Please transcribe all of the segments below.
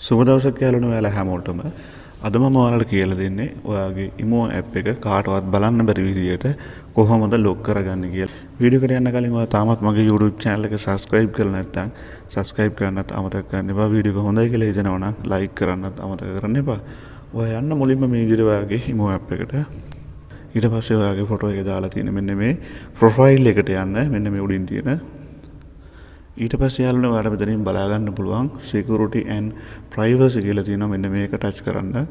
සුබ දවසක් යාළුවනේ ඔයාලා හැමෝටම. අද මම ඔයාලට කියලා දෙන්නේ ඔයාගේ ඉමෝ ඇප් එක කාටවත් බලන්න බැරි විදියට කොහොමද ලොක් කරගන්නේ කියලා. වීඩියෝ එකට යන්න කලින් ඔයා තාමත් මගේ YouTube channel එක subscribe කරලා නැත්නම් subscribe කරන්නත් අමතක කරන්න එපා. වීඩියෝ එක හොඳයි කියලා හිතනවා නම් like කරන්නත් අමතක කරන්න එපා. ඔයා යන්න මුලින්ම මේ විදිහට ඔයාගේ ඉමෝ ඇප් එකට. ඊට පස්සේ ඔයාගේ ෆොටෝ එක දාලා තියෙන මෙන්න මේ ප්‍රොෆයිල් එකට යන්න. මෙන්න මේ උඩින් තියෙන ඊට පස්සේ යාළුවනේ ඔයාලට මෙතනින් බලා ගන්න පුළුවන් security and privacy කියලා තියෙනවා. මෙන්න මේක ටච් කරන්න.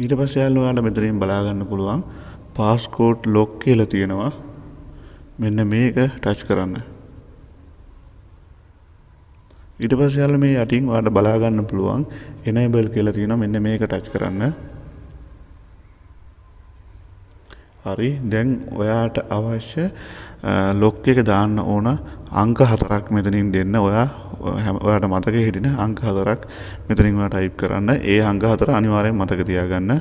ඊට පස්සේ යාළුවනේ ඔයාලට මෙතනින් බලා ගන්න පුළුවන් passport lock කියලා තියෙනවා. මෙන්න මේක ටච් කරන්න. ඊට පස්සේ යාළුවනේ මේ යටින් ඔයාලට බලා ගන්න පුළුවන් enable කියලා තියෙනවා. මෙන්න මේක ටච් කරන්න. හරි, දැන් ඔයාට අවශ්‍ය ලොක් එක දාන්න ඕන අංක 4ක් මෙතනින් දෙන්න. ඔයාට මතක හිටින අංක 4ක් මෙතනින් ඔයා ටයිප් කරන්න. ඒ අංක 4 අනිවාර්යෙන් මතක තියාගන්න.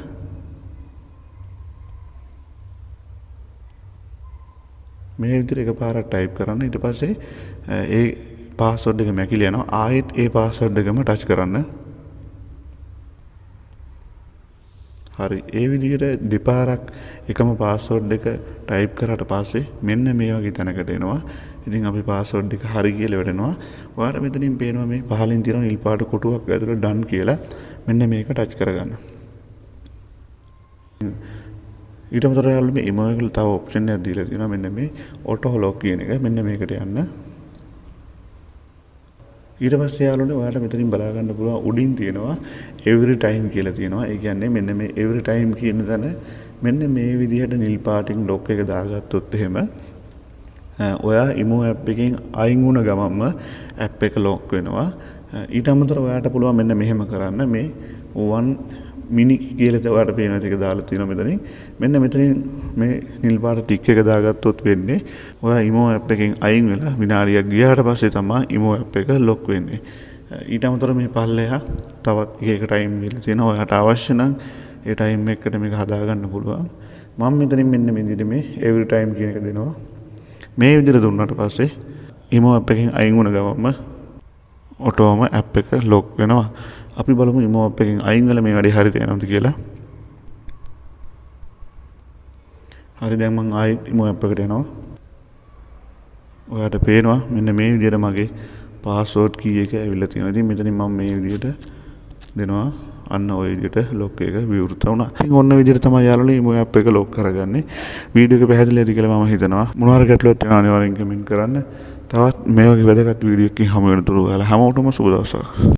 මේ විදිහට එකපාරක් ටයිප් කරන්න. ඊට පස්සේ ඒ පාස්වර්ඩ් එක මැකිලා යනවා. ආයෙත් ඒ පාස්වර්ඩ් එකම ටච් කරන්න. හරි, ඒ විදිහට දෙපාරක් එකම පාස්වර්ඩ් එක ටයිප් කරාට පස්සේ මෙන්න මේ වගේ තැනකට එනවා. ඉතින් අපි පාස්වර්ඩ් එක හරි කියලා වැටෙනවා. ඔයාලට මෙතනින් පේනවා මේ පහලින් තියෙන නිල් පාට කොටුවක් ඇතුළේ done කියලා. මෙන්න මේක ටච් කරගන්න. ඊට අමතරව යාළුවෝ මේ ඉමෝ එකේ තව ඔප්ෂන් එකක් දීලා තියෙනවා. මෙන්න මේ auto lock කියන එක. මෙන්න මේකට යන්න. ඊට පස්සේ යාළුවනේ ඔයාලට මෙතනින් බලා ගන්න පුළුවන් උඩින් තියෙනවා every time කියලා තියෙනවා. ඒ කියන්නේ මෙන්න මේ every time කියන තැන මෙන්න මේ විදිහට නිල් පාටින් lock එක දාගත්තොත් එහෙම ඔයා ඉමෝ app එකෙන් අයින් වුණ ගමන්ම app එක lock වෙනවා. ඊට අමතරව ඔයාට පුළුවන් මෙන්න මෙහෙම කරන්න. මේ 1 මිනි කියලා ඔයාලට පේන එක දාලා තියෙනවා මෙතනින්. මෙන්න මෙතනින් මේ නිල් පාට ටික් එක දාගත්තොත් වෙන්නේ ඔයා ඉමෝ app එකෙන් අයින් වෙලා විනාඩියක් ගියාට පස්සේ තමයි ඉමෝ app එක lock වෙන්නේ. ඊට අමතරව මේ පල්ලෙහා තවත් එක ටයිම් දීලා තියෙනවා. ඔයාට අවශ්‍ය නම් ඒ ටයිම් එකකට මේක හදා ගන්න පුළුවන්. මම මෙතනින් මෙන්න මේ විදිහට මේ every time කියන එක දෙනවා. මේ විදිහට දුන්නාට පස්සේ ඉමෝ app එකෙන් අයින් වුණ ගමන්ම ඔටෝම app එක lock වෙනවා. අපි බලමු ඉමෝ app එකෙන් අයින් වෙලා මේ වැඩේ හරියට යනවද කියලා. හරි, දැන් මම ආයෙත් ඉමෝ app එකට යනවා. ඔයාලට පේනවා මෙන්න මේ විදිහට මගේ පාස්වර්ඩ් කී එක ඇවිල්ලා තියෙනවා. ඉතින් මෙතනින් මම මේ විදිහට දෙනවා. අන්න ওই විදිහට ලොක් එක විවෘත වුණා. ඉතින් ඔන්න විදිහට තමයි යාළුවනේ ඉමෝ app එක ලොක් කරගන්නේ. වීඩියෝ එක පැහැදිලි ඇති කියලා මම හිතනවා. මොනවා හරි ගැටලුවක් තියෙනවා අනිවාර්යෙන් කමෙන්ට් කරන්න. තවත් මේ වගේ වැදගත් වීඩියෝ එකකින් හමු වෙනතුරු ඔයාලා හැමෝටම සුබ දවසක්.